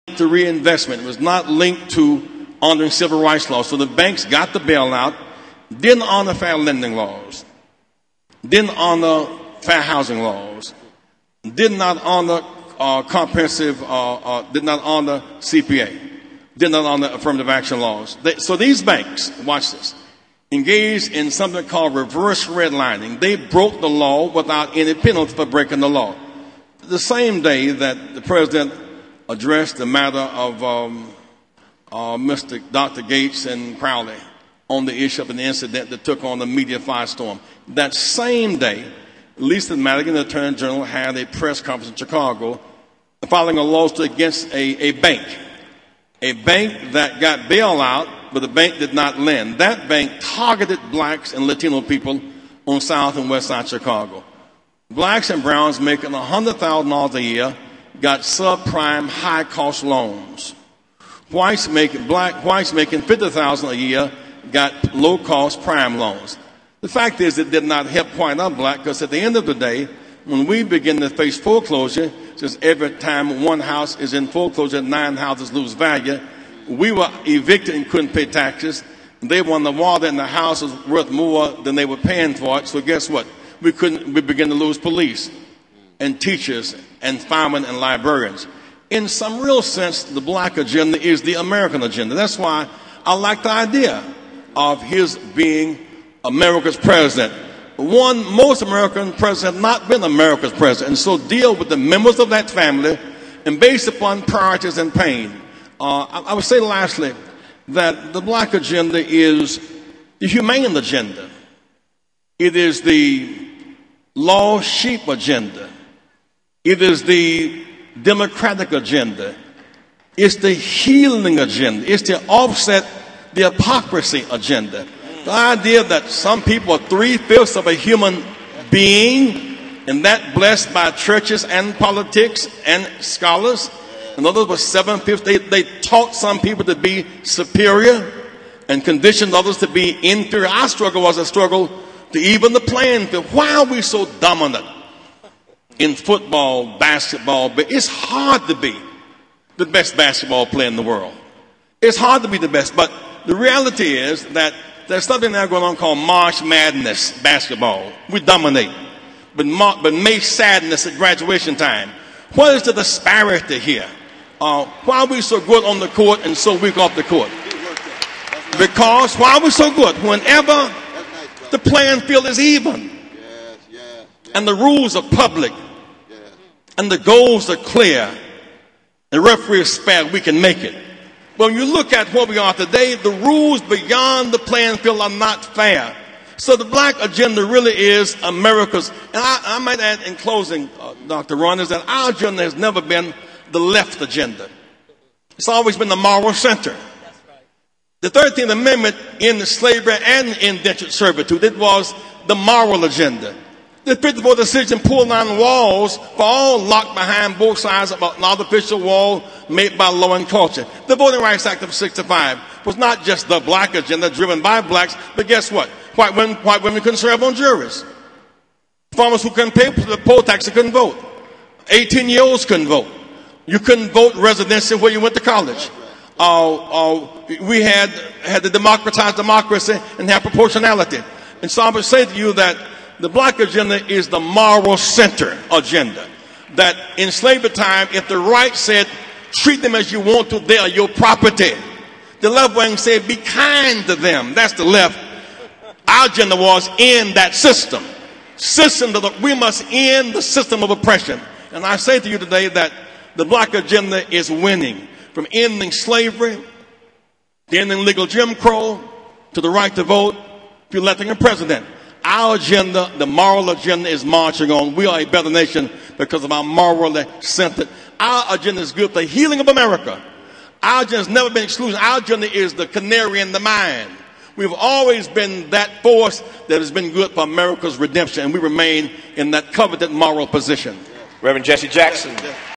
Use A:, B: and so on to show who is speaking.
A: to reinvestment. It was not linked to honoring civil rights laws. So the banks got the bailout, didn't honor fair lending laws, didn't honor fair housing laws, did not honor comprehensive, did not honor CPA, did not honor affirmative action laws. So these banks, watch this, engaged in something called reverse redlining. They broke the law without any penalty for breaking the law. The same day that the president addressed the matter of Dr. Gates and Crowley on the issue of an incident that took on the media firestorm. That same day, Lisa Madigan, the Attorney General, had a press conference in Chicago filing a lawsuit against a bank that got bailout, but the bank did not lend. That bank targeted blacks and Latino people on South and West Side Chicago. Blacks and browns making $100,000 a year got subprime high-cost loans. Whites making $50,000 a year got low-cost prime loans. The fact is it did not help white or black, because at the end of the day, when we begin to face foreclosure, since every time one house is in foreclosure, 9 houses lose value, we were evicted and couldn't pay taxes. They won the war, and the house was worth more than they were paying for it. So guess what? We began to lose police and teachers and firemen and librarians. In some real sense, the black agenda is the American agenda. That's why I like the idea of his being America's president. Most American presidents have not been America's president, and so deal with the members of that family and based upon priorities and pain. I would say lastly that the black agenda is the humane agenda. It is the lost sheep agenda. It is the democratic agenda. It's the healing agenda. It's to offset the hypocrisy agenda. The idea that some people are 3/5 of a human being, and that blessed by churches and politics and scholars, and others were 7/5. They taught some people to be superior and conditioned others to be inferior. Our struggle was a struggle to even the playing field. Why are we so dominant in football, basketball? But it's hard to be the best basketball player in the world. It's hard to be the best, but the reality is that there's something now going on called March Madness basketball. We dominate, but May Sadness at graduation time. What is the disparity here? Why are we so good on the court and so weak off the court? Because why are we so good? Whenever the playing field is even, and the rules are public, and the goals are clear, the referee is spared, we can make it. When you look at where we are today, the rules beyond the playing field are not fair. So the black agenda really is America's. And I might add in closing, Dr. Ron, is that our agenda has never been the left agenda. It's always been the moral center. The 13th Amendment in slavery and indentured servitude, it was the moral agenda. The 54th decision pulled down walls for all locked behind both sides of an artificial wall made by law and culture. The Voting Rights Act of '65 was not just the black agenda driven by blacks, but guess what? White women couldn't serve on juries. Farmers who couldn't pay the poll tax couldn't vote. 18-year-olds couldn't vote. You couldn't vote residency where you went to college. We had to democratize democracy and have proportionality. And so I would say to you that the black agenda is the moral center agenda. That in slavery time, if the right said, treat them as you want to, they are your property. The left wing said, be kind to them. That's the left. Our agenda was end that system. We must end the system of oppression. And I say to you today that the black agenda is winning. From ending slavery, to ending legal Jim Crow, to the right to vote, to electing a president. Our agenda, the moral agenda, is marching on. We are a better nation because of our morally centered. Our agenda is good for the healing of America. Our agenda has never been exclusion. Our agenda is the canary in the mine. We've always been that force that has been good for America's redemption, and we remain in that coveted moral position.
B: Reverend Jesse Jackson.